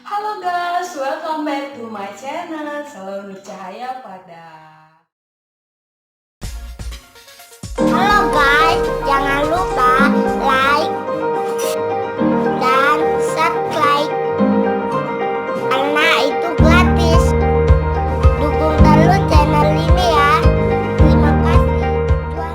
Halo guys, welcome back to my channel. Selalu bercahaya pada. Halo guys, jangan lupa like dan subscribe karena itu gratis. Dukung terus channel ini ya. Terima kasih. Tuan.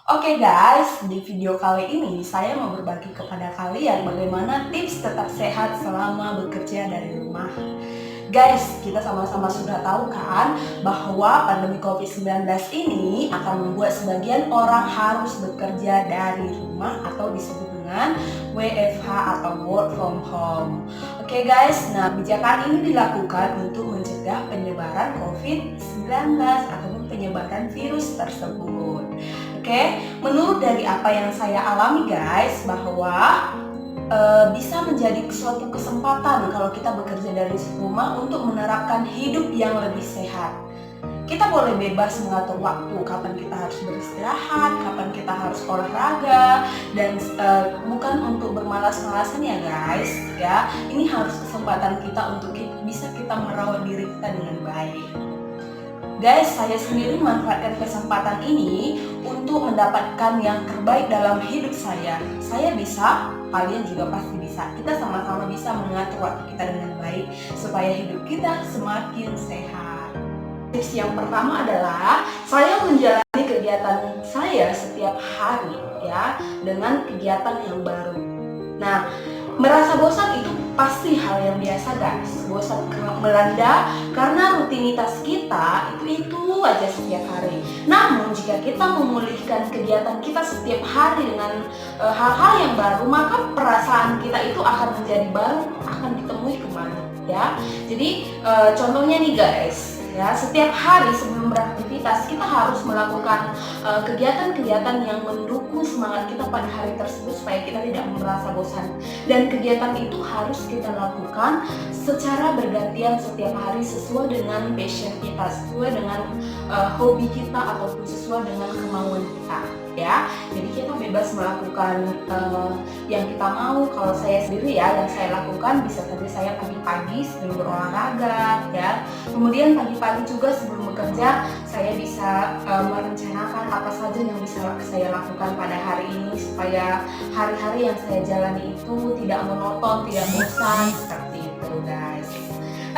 Oke guys, di video kali ini saya mau berbagi kepada kalian bagaimana tips tetap sehat selama bekerja dari rumah. Guys, kita sama-sama sudah tahu kan bahwa pandemi COVID-19 ini akan membuat sebagian orang harus bekerja dari rumah atau disebut dengan WFH atau work from home. Oke guys, nah kebijakan ini dilakukan untuk mencegah penyebaran COVID-19 ataupun penyebaran virus tersebut. Oke, menurut dari apa yang saya alami guys, bahwa bisa menjadi suatu kesempatan kalau kita bekerja dari rumah untuk menerapkan hidup yang lebih sehat. Kita boleh bebas mengatur waktu, kapan kita harus beristirahat, kapan kita harus olahraga, dan bukan untuk bermalas-malasan ya guys. Ya, ini harus kesempatan kita untuk bisa kita merawat diri kita dengan baik. Guys, saya sendiri memanfaatkan kesempatan ini untuk mendapatkan yang terbaik dalam hidup saya. Saya bisa, kalian juga pasti bisa. Kita sama-sama bisa mengatur waktu kita dengan baik supaya hidup kita semakin sehat. Tips yang pertama adalah saya menjalani kegiatan saya setiap hari ya dengan kegiatan yang baru. Nah, merasa bosan itu pasti hal yang biasa guys. Bosan melanda karena rutinitas kita itu aja setiap hari. Namun jika kita memulihkan kegiatan kita setiap hari dengan hal-hal yang baru, maka perasaan kita itu akan menjadi baru, akan ditemui kembali ya. Jadi contohnya nih guys, ya setiap hari sebelum beraktivitas kita harus melakukan kegiatan-kegiatan yang mendukung semangat kita pada hari tersebut supaya kita tidak merasa bosan. Dan kegiatan itu harus kita lakukan secara bergantian setiap hari sesuai dengan passion kita, sesuai dengan hobi kita ataupun sesuai dengan kemauan kita ya. Jadi kita bebas melakukan yang kita mau. Kalau saya sendiri ya, yang saya lakukan bisa saja saya pagi-pagi sebelum berolahraga ya. Kemudian pagi-pagi juga sebelum bekerja saya bisa merencanakan apa saja yang bisa saya lakukan pada hari ini supaya hari-hari yang saya jalani itu tidak monoton, tidak bosan seperti itu guys.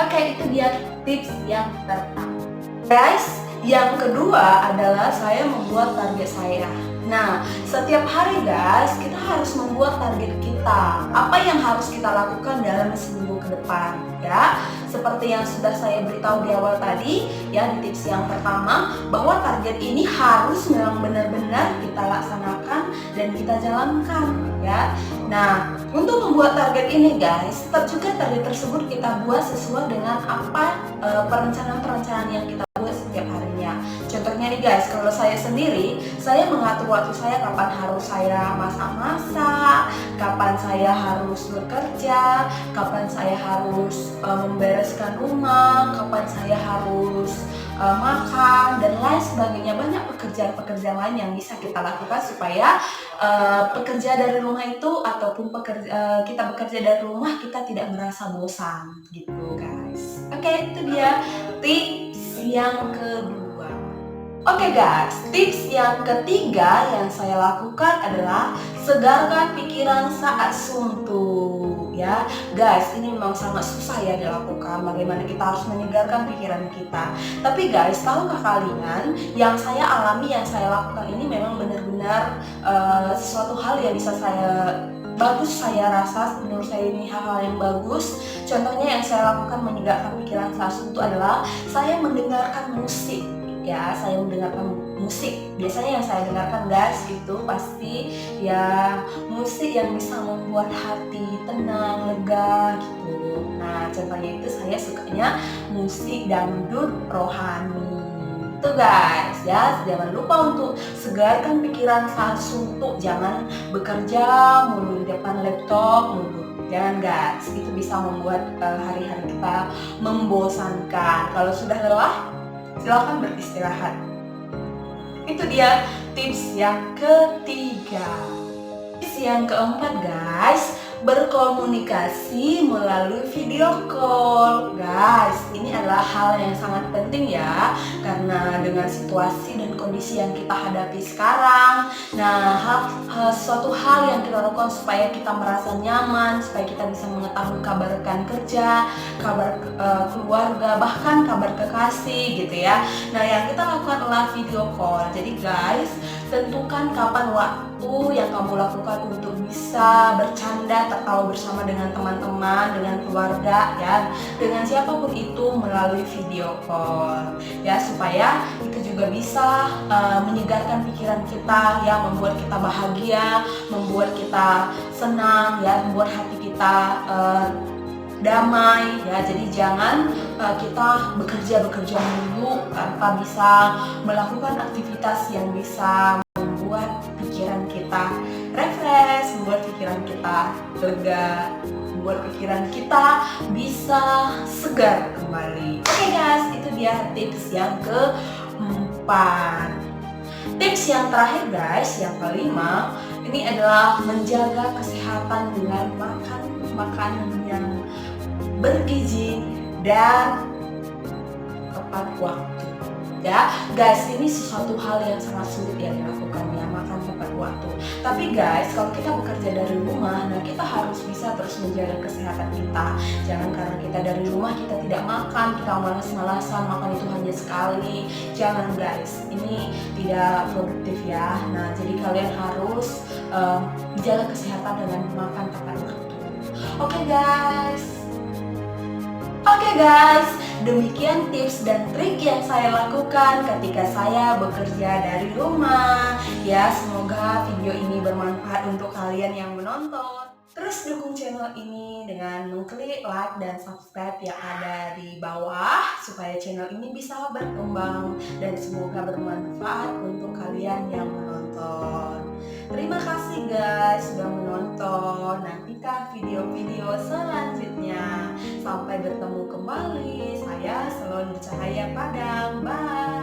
Oke, itu dia tips yang pertama. Guys, yang kedua adalah saya membuat target saya. Nah, setiap hari guys, kita harus membuat target kita. Apa yang harus kita lakukan dalam seminggu ke depan, ya. Seperti yang sudah saya beritahu di awal tadi, ya di tips yang pertama, bahwa target ini harus memang benar-benar kita laksanakan dan kita jalankan, ya. Nah, untuk membuat target ini guys, tetap juga target tersebut kita buat sesuai dengan apa perencanaan-perencanaan yang kita buat setiap harinya. Contohnya nih guys, kalau saya sendiri, saya mengatur waktu saya kapan harus saya masak-masak, kapan saya harus bekerja, kapan saya harus membereskan rumah, kapan saya harus makan, dan lain sebagainya. Banyak pekerjaan-pekerjaan lain yang bisa kita lakukan supaya pekerja dari rumah itu ataupun kita bekerja dari rumah kita tidak merasa bosan gitu guys. Oke, itu dia tips yang kedua. Oke guys, tips yang ketiga yang saya lakukan adalah segarkan pikiran saat suntuk ya. Guys, ini memang sangat susah ya dilakukan, bagaimana kita harus menyegarkan pikiran kita. Tapi guys, tahukah kalian, yang saya alami, yang saya lakukan ini memang benar-benar sesuatu hal yang bisa saya rasa, menurut saya ini hal-hal yang bagus. Contohnya yang saya lakukan menyegarkan pikiran saat suntuk adalah saya mendengarkan musik. Ya, saya mendengarkan musik. Biasanya yang saya dengarkan guys itu pasti ya musik yang bisa membuat hati tenang, lega gitu. Nah, contohnya itu saya sukanya musik dangdut rohani. Itu guys ya, jangan lupa untuk segarkan pikiran saat suntuk. Jangan bekerja mulu di depan laptop mulu. Jangan guys, itu bisa membuat hari-hari kita membosankan. Kalau sudah lelah, silakan beristirahat. Itu dia tips yang ketiga. Tips yang keempat guys, berkomunikasi melalui video call. Guys, ini adalah hal yang sangat penting ya, karena dengan situasi dan kondisi yang kita hadapi sekarang, nah suatu hal yang kita lakukan supaya kita merasa nyaman, supaya kita bisa mengetahui kabar rekan kerja, kabar keluarga, bahkan kabar kekasih gitu ya. Nah, yang kita lakukan adalah video call. Jadi guys, tentukan kapan waktu yang kamu lakukan untuk bisa bercanda, tertawa bersama dengan teman-teman, dengan keluarga ya, dengan siapapun itu melalui video call ya, supaya itu juga bisa menyegarkan pikiran kita ya, membuat kita bahagia, membuat kita senang ya, membuat hati kita damai ya. Jadi jangan kita bekerja dulu tanpa bisa melakukan aktivitas yang bisa membuat pikiran kita refresh, membuat pikiran kita lega, membuat pikiran kita bisa segar kembali. Oke guys, itu dia tips yang keempat. Tips yang terakhir guys, yang kelima, ini adalah menjaga kesehatan dengan makan makanan yang bergizi dan tepat waktu. Ya, guys, ini sesuatu hal yang sangat sulit ya dilakukan ya, makan tepat waktu. Tapi guys, kalau kita bekerja dari rumah, nah kita harus bisa terus menjaga kesehatan kita. Jangan karena kita dari rumah kita tidak makan, kita malas-malasan makan itu hanya sekali. Jangan guys, ini tidak produktif ya. Nah, jadi kalian harus menjaga kesehatan dengan makan tepat waktu. Oke guys, demikian tips dan trik yang saya lakukan ketika saya bekerja dari rumah. Ya, semoga video ini bermanfaat untuk kalian yang menonton. Terus dukung channel ini dengan mengklik like dan subscribe yang ada di bawah supaya channel ini bisa berkembang dan semoga bermanfaat untuk kalian yang menonton. Terima kasih guys sudah menonton. Nantikan video-video selanjutnya. Sampai bertemu kembali. Saya Selon Cahaya Padang. Bye.